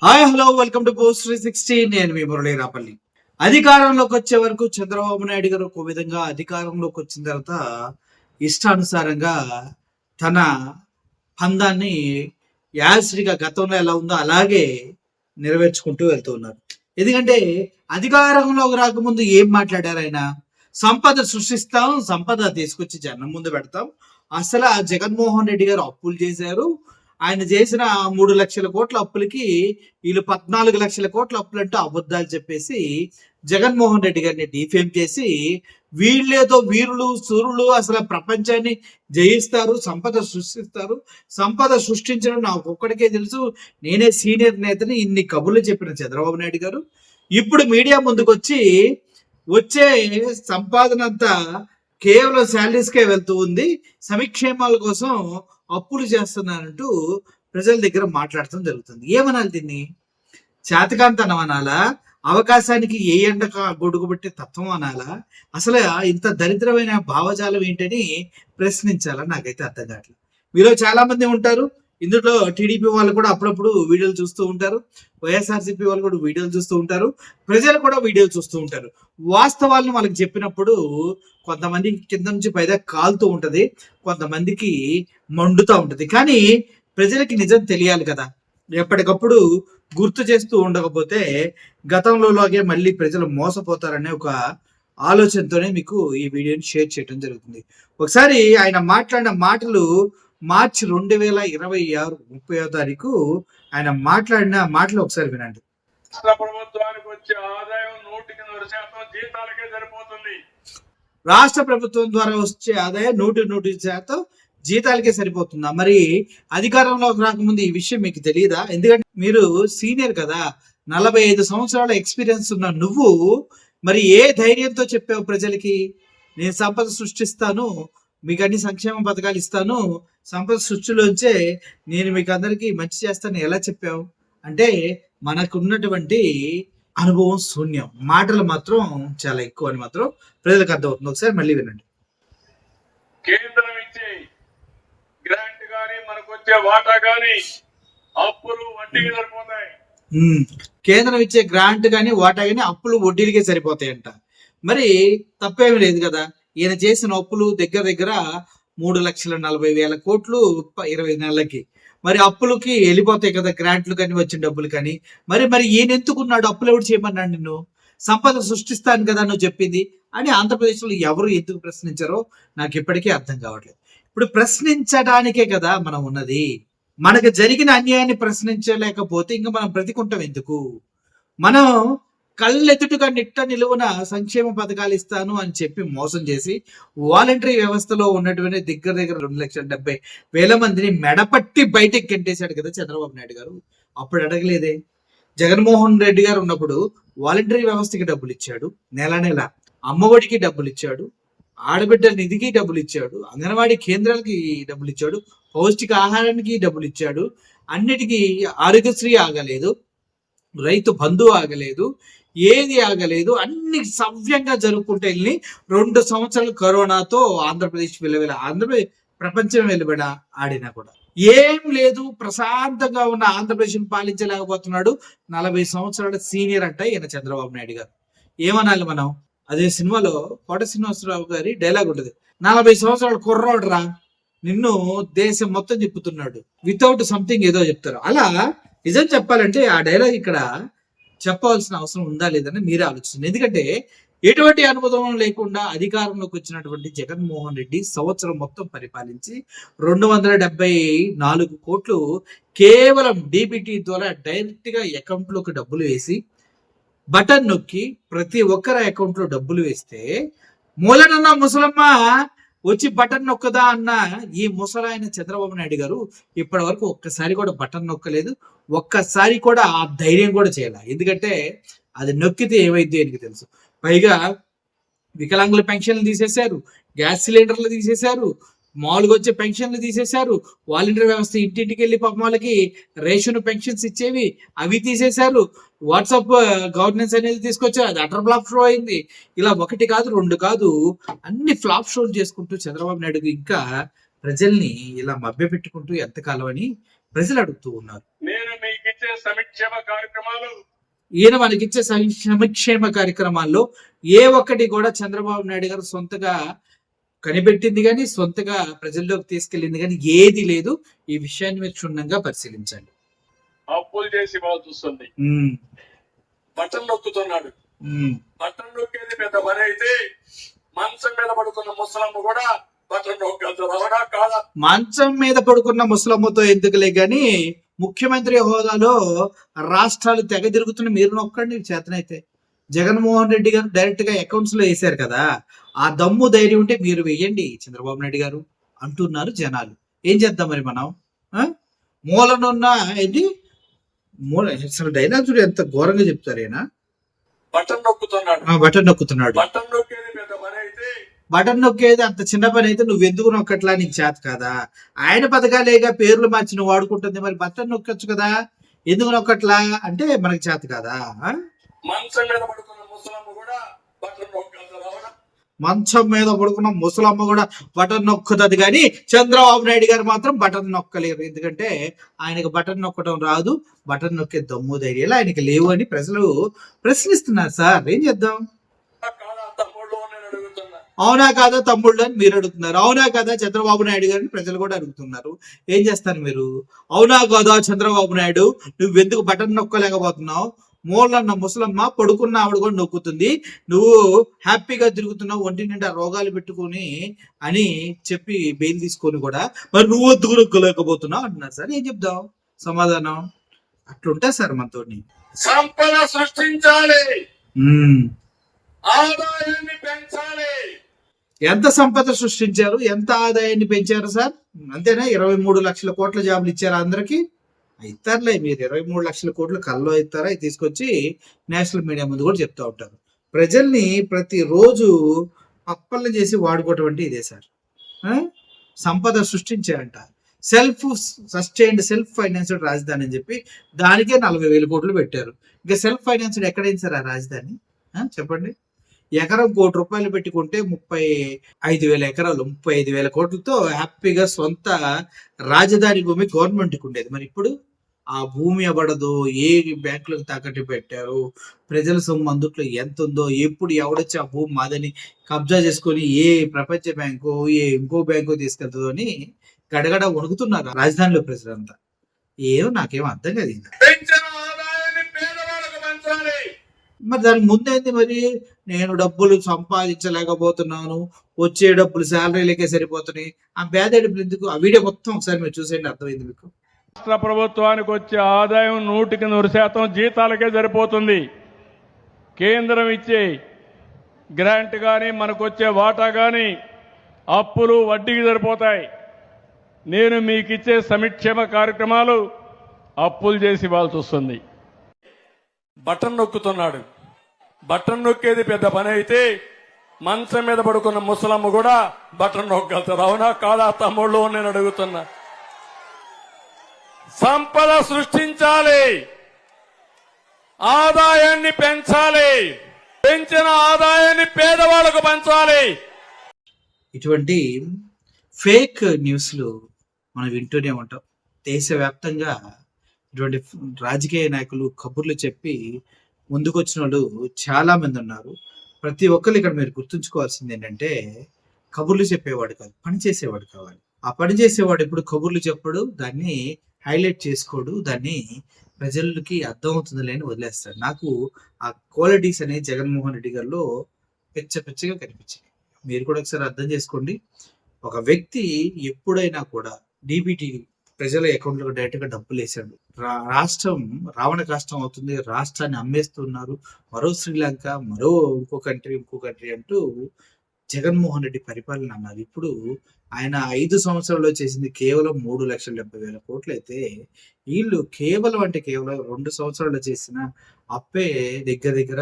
Hi hello welcome to post 360. నేను మీ మురళీ రాపల్లి. అధికారంలోకి వచ్చే వరకు చంద్రబాబు నాయుడు గారు ఒక విధంగా, అధికారంలోకి వచ్చిన తర్వాత ఇష్టానుసారంగా తన పందాన్ని యాసిడ్గా గతంలో ఎలా ఉందో అలాగే నెరవేర్చుకుంటూ వెళ్తూ ఉన్నారు. ఎందుకంటే అధికారంలోకి రాకముందు ఏం మాట్లాడారు ఆయన? సంపద సృష్టిస్తాం, సంపద తీసుకొచ్చి జనం ముందు పెడతాం. అసలు ఆ జగన్మోహన్ రెడ్డి గారు అప్పులు చేశారు. ఆయన చేసిన 3 లక్షల కోట్ల అప్పులకి వీళ్ళు 14 లక్షల కోట్ల అప్పులంటూ అబద్ధాలు చెప్పేసి జగన్మోహన్ రెడ్డి గారిని డిఫేమ్ చేసి వీళ్ళేదో వీరులు సూరులు, అసలు ప్రపంచాన్ని జయిస్తారు, సంపద సృష్టిస్తారు, సంపద సృష్టించడం నాకు ఒక్కడికే తెలుసు, నేనే సీనియర్ నేతని ఇన్ని కబుర్లు చెప్పిన చంద్రబాబు నాయుడు గారు ఇప్పుడు మీడియా ముందుకు వచ్చే సంపాదన అంతా కేవలం శాలరీస్కే వెళ్తూ ఉంది, సంక్షేమాల కోసం అప్పులు చేస్తున్నానంటూ ప్రజల దగ్గర మాట్లాడటం జరుగుతుంది. ఏమనాలి దీన్ని? చేతకాంతనం అనాలా? అవకాశానికి ఏ ఎండక గొడుగు పెట్టే తత్వం అనాలా? అసలు ఇంత దరిద్రమైన భావజాలం ఏంటని ప్రశ్నించాలా? నాకైతే అర్థం కావట్లేదు. మీలో చాలా మంది ఉంటారు, ఇందులో టీడీపీ వాళ్ళు కూడా అప్పుడప్పుడు వీడియోలు చూస్తూ ఉంటారు, వైఎస్ఆర్సీపీ వాళ్ళు కూడా వీడియోలు చూస్తూ ఉంటారు, ప్రజలు కూడా వీడియోలు చూస్తూ ఉంటారు. వాస్తవాలను వాళ్ళకి చెప్పినప్పుడు కొంతమంది కింద నుంచి పైదా కాలుతూ ఉంటది, కొంతమందికి మండుతూ ఉంటది. కానీ ప్రజలకి నిజం తెలియాలి కదా. ఎప్పటికప్పుడు గుర్తు చేస్తూ ఉండకపోతే గతంలోలాగే మళ్ళీ ప్రజలు మోసపోతారనే ఒక ఆలోచనతోనే మీకు ఈ వీడియోని షేర్ చేయడం జరుగుతుంది. ఒకసారి ఆయన మాట్లాడిన మాటలు మార్చి 2026 30వ తారీఖు ఆయన మాట్లాడిన మాటలు ఒకసారి వినండి. ప్రభుత్వానికి వచ్చే ఆదాయం 100% జీతాలకే సరిపోతుంది. రాష్ట్ర ప్రభుత్వం ద్వారా వచ్చే ఆదాయం 100% జీతాలకే సరిపోతుందా? మరి అధికారంలోకి రాకముందు ఈ విషయం మీకు తెలియదా? ఎందుకంటే మీరు సీనియర్ కదా, 45 సంవత్సరాల ఎక్స్పీరియన్స్ ఉన్న నువ్వు మరి ఏ ధైర్యంతో చెప్పావు ప్రజలకి? నేను సంపద సృష్టిస్తాను, మీకు అన్ని సంక్షేమ పథకాలు ఇస్తాను, సంపద సృష్టిలోంచే నేను మీకు అందరికీ మంచి చేస్తాను ఎలా చెప్పావు? అంటే మనకున్నటువంటి అనుభవం శూన్యం, మాటలు మాత్రం చాలా ఎక్కువ అని మాత్రం ప్రజలకు అర్థమవుతుంది. ఒకసారి మళ్ళీ వినండి. కేంద్రం ఇచ్చే గ్రాంట్ గానీ మనకు వచ్చే వాటా గానీ అప్పులు వడ్డీకి సరిపోతాయి. కేంద్రం ఇచ్చే గ్రాంట్ గానీ వాటా గానీ అప్పులు వడ్డీలకే సరిపోతాయంట. మరి తప్పేమీ లేదు కదా. ఈయన చేసిన అప్పులు దగ్గర దగ్గర 3,40,000 కోట్లు 20 నెలలకి. మరి అప్పులకి వెళ్ళిపోతాయి కదా గ్రాంట్లు కానీ వచ్చిన డబ్బులు కానీ. మరి ఈయన ఎందుకున్నాడు? అప్పులు ఎవడు చేయమన్నాడు నిన్ను? సంపద సృష్టిస్తాను కదా నువ్వు చెప్పింది అని ఆంధ్రప్రదేశ్లో ఎవరు ఎందుకు ప్రశ్నించారో నాకు ఇప్పటికీ అర్థం కావట్లేదు. ఇప్పుడు ప్రశ్నించడానికే కదా మనం ఉన్నది. మనకు జరిగిన అన్యాయాన్ని ప్రశ్నించలేకపోతే ఇంకా మనం బ్రతికుంటాం ఎందుకు? మనం కళ్ళెదుటుగా నిట్ట నిలువున సంక్షేమ పథకాలు ఇస్తాను అని చెప్పి మోసం చేసి వాలంటరీ వ్యవస్థలో ఉన్నటువంటి దగ్గర 2,70,000 మందిని మెడపట్టి బయటకు గెంటేశాడు కదా చంద్రబాబు నాయుడు గారు. అప్పుడు అడగలేదే? జగన్మోహన్ రెడ్డి గారు ఉన్నప్పుడు వాలంటరీ వ్యవస్థకి డబ్బులు ఇచ్చాడు, నెల అమ్మఒడికి డబ్బులు ఇచ్చాడు, ఆడబిడ్డల నిధికి డబ్బులు ఇచ్చాడు, అంగన్వాడీ కేంద్రాలకి డబ్బులు ఇచ్చాడు, పౌష్టిక ఆహారానికి డబ్బులు ఇచ్చాడు, అన్నిటికీ ఆరోగ్యశ్రీ ఆగలేదు, రైతు బంధు ఆగలేదు, ఏది ఆగలేదు, అన్ని సవ్యంగా జరుపుకుంటే వెళ్ళి 2 సంవత్సరాలు కరోనాతో ఆంధ్రప్రదేశ్ ఆంధ్రప్రదేశ్ ప్రపంచం వెలువడ ఆడినా కూడా ఏం లేదు. ప్రశాంతంగా ఉన్న ఆంధ్రప్రదేశ్ పాలించలేకపోతున్నాడు. 40 సంవత్సరాల సీనియర్ అంట ఈయన చంద్రబాబు నాయుడు గారు. ఏమనాలి మనం? అదే సినిమాలో కోట శ్రీనివాసరావు గారి డైలాగ్ ఉంటుంది, 40 సంవత్సరాలు కుర్రోడు రా, నిన్ను దేశం మొత్తం తిప్పుతున్నాడు, వితౌట్ సంథింగ్ ఏదో చెప్తారు. అలా నిజం చెప్పాలంటే ఆ డైలాగ్ ఇక్కడ చెప్పవలసిన అవసరం ఉందా లేదని మీరే ఆలోచించండి. ఎందుకంటే ఎటువంటి అనుభవం లేకుండా అధికారంలోకి వచ్చినటువంటి జగన్మోహన్ రెడ్డి సంవత్సరం మొత్తం పరిపాలించి 274 కోట్లు కేవలం డీబీటీ ద్వారా డైరెక్ట్ గా అకౌంట్ లోకి డబ్బులు వేసి బటన్ నొక్కి ప్రతి ఒక్కరి అకౌంట్ లో డబ్బులు వేస్తే మూలనన్న ముసలమ్మ వచ్చి బటన్ నొక్కదా అన్న ఈ ముసలాయన చంద్రబాబు నాయుడు గారు ఇప్పటి వరకు ఒక్కసారి కూడా బటన్ నొక్కలేదు, ఒక్కసారి కూడా ఆ ధైర్యం కూడా చేయాలి. ఎందుకంటే అది నొక్కితే ఏమైంది అని తెలుసు. పైగా వికలాంగుల పెన్షన్లు తీసేశారు, గ్యాస్ సిలిండర్లు తీసేశారు, మామూలుగా వచ్చే పెన్షన్లు తీసేశారు, వాలంటీర్ వ్యవస్థ ఇంటింటికి వెళ్ళి పాపం వాళ్ళకి రేషన్ పెన్షన్స్ ఇచ్చేవి అవి తీసేశారు, వాట్సాప్ గవర్నెన్స్ అనేది తీసుకొచ్చారు, అది అటర్ ఫ్లాప్ షో అయింది. ఇలా 1 కాదు 2 కాదు అన్ని ఫ్లాప్ షోలు చేసుకుంటూ చంద్రబాబు నాయుడు ఇంకా ప్రజల్ని ఇలా మభ్య పెట్టుకుంటూ ఎంతకాలం అని ప్రజలు అడుగుతూ ఉన్నారు. నేను మీకు ఇచ్చే సంక్షేమ కార్యక్రమాలు ఈయన మనకిచ్చే సంక్షేమ కార్యక్రమాల్లో ఏ ఒక్కటి కూడా చంద్రబాబు నాయుడు గారు సొంతగా కనిపెట్టింది కానీ సొంతగా ప్రజల్లోకి తీసుకెళ్ళింది కానీ ఏది లేదు. ఈ విషయాన్ని మీరు క్షుణ్ణంగా పరిశీలించండి. అప్పులు చేసి వాళ్ళు చూస్తుంది. ఉమ్, బటన్ నొక్కుతున్నాడు. ఉమ్. బటన్ నొక్కేది పెద్ద పని అయితే మంచం మీద పడుకున్న ముసలమ్మ కూడా బటన్ నొక్కగలుగుతారు. అవునా కాదా? మంచం మీద పడుకున్న ముసలమ్మతో ఎందుకులే గాని ముఖ్యమంత్రి హోదాలో రాష్ట్రాలు తెగ తిరుగుతున్న మీరు నొక్కండి చేతనైతే. జగన్మోహన్ రెడ్డి గారు డైరెక్ట్ గా అకౌంట్స్ లో వేశారు కదా, ఆ దమ్ము ధైర్యం ఉంటే మీరు వెయ్యండి చంద్రబాబు నాయుడు గారు అంటున్నారు జనాలు. ఏం చేద్దాం మరి మనం? మూలనున్న ఏంటి మూల అసలు డైలాగ్ చూడు ఎంత ఘోరంగా చెప్తారేనా. బటన్ నొక్కుతున్నాడు. బటన్ నొక్కుతున్నాడు. బటన్ నొక్కేది పెద్ద పని అయితే బటన్ నొక్కేది అంత చిన్న పని అయితే నువ్వు ఎందుకు నొక్కట్లా? నీకు చేత కాదా? ఆయన పథకాలేగా పేర్లు మార్చి నువ్వు వాడుకుంటుంది, మరి బటన్ నొక్కచ్చు కదా, ఎందుకు నొక్కట్లా అంటే మనకి చేత కాదా? మంచం మీద పడుకున్న ముసలమ్మ కూడా బటన్ నొక్కగలుగుతారు. అవునా? మంచం మీద పడుకున్న ముసలమ్మ కూడా బటన్ నొక్కుతుంది కానీ చంద్రబాబు నాయుడు గారు మాత్రం బటన్ నొక్కలేరు. ఎందుకంటే ఆయనకు బటన్ నొక్కడం రాదు, బటన్ నొక్కే దమ్ము ధైర్యాలు ఆయనకి లేవు అని ప్రజలు ప్రశ్నిస్తున్నారు. సార్ ఏం చేద్దాం? కాదా తమ్ముళ్ళు నేను అడుగుతున్నా. అవునా కాదా తమ్ముళ్ళు అని మీరు అడుగుతున్నారు. అవునా కాదా చంద్రబాబు నాయుడు గారిని ప్రజలు కూడా అడుగుతున్నారు. ఏం చేస్తారు మీరు? అవునా కాదా చంద్రబాబు నాయుడు నువ్వెందుకు బటన్ నొక్కలేకపోతున్నావు? మూలన్న ముసలమ్మ పడుకున్న ఆవిడ కూడా నొక్కుతుంది, నువ్వు హ్యాపీగా తిరుగుతున్నావు ఒంటి నిండా రోగాలు పెట్టుకుని అని చెప్పి బెయిల్ తీసుకొని కూడా మరి నువ్వు వద్దుకు నొక్కలేకపోతున్నావు అంటున్నారు. సార్ ఏం చెప్దాం సమాధానం? అట్లుంటా సార్ మనతో. సంపద సృష్టించాలి, ఆదాయాన్ని పెంచాలి. ఎంత సంపద సృష్టించారు, ఎంత ఆదాయాన్ని పెంచారు సార్? అంతేనా? 23 లక్షల కోట్ల జాబులు ఇచ్చారు అందరికి? ఇస్తారులే, మీరు 23 లక్షల కోట్లు కల్లో ఇస్తారా? తీసుకొచ్చి నేషనల్ మీడియా ముందు కూడా చెప్తా ఉంటారు. ప్రజల్ని ప్రతిరోజు అప్పల్ని చేసి వాడుకోవటం అంటే ఇదే సార్. సంపద సృష్టించారంట, సెల్ఫ్ సస్టైన్డ్ సెల్ఫ్ ఫైనాన్స్డ్ రాజధాని అని చెప్పి దానికే 40,000 కోట్లు పెట్టారు. ఇంకా సెల్ఫ్ ఫైనాన్స్డ్ ఎక్కడైంది సార్ ఆ రాజధాని? చెప్పండి. ఎకరం ₹1,00,00,000 పెట్టుకుంటే 35,000 ఎకరాలు 35,000 కోట్లతో హ్యాపీగా సొంత రాజధాని భూమి గవర్నమెంట్కి ఉండేది. మరి ఇప్పుడు ఆ భూమి అవ్వడదు, ఏ బ్యాంకులకు తాకట్టు పెట్టారు, ప్రజల సొమ్ము అందుట్లో ఎంత ఉందో, ఎప్పుడు ఎవడొచ్చి ఆ భూమి మాదని కబ్జా చేసుకొని ఏ ప్రపంచ బ్యాంకు ఏ ఇంకో బ్యాంకు తీసుకెళ్తుందో అని గడగడ వణుకుతున్నారు రాజధానిలో ప్రజలంతా. ఏమో నాకేమో అర్థం కాదు. పెంచిన ఆదాయాన్ని పేదవాళ్ళకు పంచాలి. మరి దానికి ముందేంది? మరి నేను డబ్బులు సంపాదించలేకపోతున్నాను, వచ్చే డబ్బులు శాలరీలకే సరిపోతున్నాయి, ఆ పేదడుపులు ఎందుకు? ఆ వీడియో మొత్తం ఒకసారి మీరు చూసేయండి, అర్థమైంది మీకు. రాష్ట్ర ప్రభుత్వానికి వచ్చే ఆదాయం 100% జీతాలకే సరిపోతుంది. కేంద్రం ఇచ్చే గ్రాంట్ కానీ మనకు వచ్చే వాటా కానీ అప్పులు వడ్డీకి సరిపోతాయి. నేను మీకు ఇచ్చే సంక్షేమ కార్యక్రమాలు అప్పులు చేసి ఇవ్వాల్సి వస్తుంది. బటన్ నొక్కుతున్నాడు. బటన్ నొక్కేది పెద్ద పని అయితే మంచం మీద పడుకున్న ముసలమ్మ కూడా బటన్ నొక్కగలుగుతారు. అవునా కాదా తమ్ముళ్ళు నేను అడుగుతున్నా. సంపద సృష్టించాలి, ఆదాయాన్ని పెంచాలి, పెంచిన ఆదాయాన్ని పేదవాళ్లకు పంచాలి. ఇటువంటి ఫేక్ న్యూస్లు మనం వింటూనే ఉంటాం. దేశవ్యాప్తంగా ఇటువంటి రాజకీయ నాయకులు కబుర్లు చెప్పి ముందుకొచ్చిన వాళ్ళు చాలా మంది ఉన్నారు. ప్రతి ఒక్కరు ఇక్కడ మీరు గుర్తుంచుకోవాల్సింది ఏంటంటే, కబుర్లు చెప్పేవాడు కాదు, పని చేసేవాడు కావాలి. ఆ పని చేసేవాడు ఎప్పుడు కబుర్లు చెప్పడు, దాన్ని హైలైట్ చేసుకోడు, దాన్ని ప్రజలకి అర్థమవుతుందిలే అని వదిలేస్తాడు. నాకు ఆ క్వాలిటీస్ అనేది జగన్మోహన్ రెడ్డి గారిలో పెచ్చగా కనిపించాయి. మీరు కూడా ఒకసారి అర్థం చేసుకోండి. ఒక వ్యక్తి ఎప్పుడైనా కూడా డీబీటీ ప్రజల అకౌంట్లో డైరెక్ట్ గా డబ్బులు వేసాడు. రాష్ట్రం రావణ కాష్టం అవుతుంది, రాష్ట్రాన్ని అమ్మేస్తున్నారు, మరో శ్రీలంక, మరో ఇంకో కంట్రీ అంటూ జగన్మోహన్ రెడ్డి పరిపాలన అన్నారు. ఇప్పుడు ఆయన 5 సంవత్సరాల్లో చేసింది కేవలం 3,70,000 కోట్లు అయితే, వీళ్ళు కేవలం 2 సంవత్సరాల్లో చేసిన అప్పే దగ్గర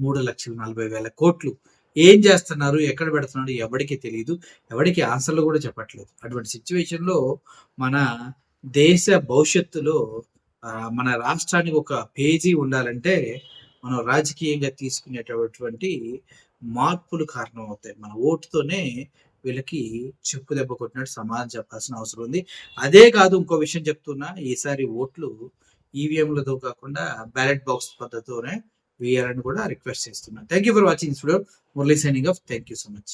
3,40,000 కోట్లు. ఏం చేస్తున్నారు, ఎక్కడ పెడుతున్నారు ఎవరికి తెలియదు, ఎవరికి ఆన్సర్లు కూడా చెప్పట్లేదు. అటువంటి సిచ్యువేషన్ లో మన దేశ భవిష్యత్తులో మన రాష్ట్రానికి ఒక పేజీ ఉండాలంటే మనం రాజకీయంగా తీసుకునేటటువంటి మార్పులు కారణం అవుతాయి. మన ఓటుతోనే వీళ్ళకి చెప్పు దెబ్బ కొట్టినట్టు సమాధానం చెప్పాల్సిన అవసరం ఉంది. అదే కాదు, ఇంకో విషయం చెప్తున్నా, ఈసారి ఓట్లు ఈవీఎంలతో కాకుండా బ్యాలెట్ బాక్స్ పద్ధతితోనే వేయాలని కూడా రిక్వెస్ట్ చేస్తున్నా. Thank you for watching this video. Murali signing off. Thank you so much.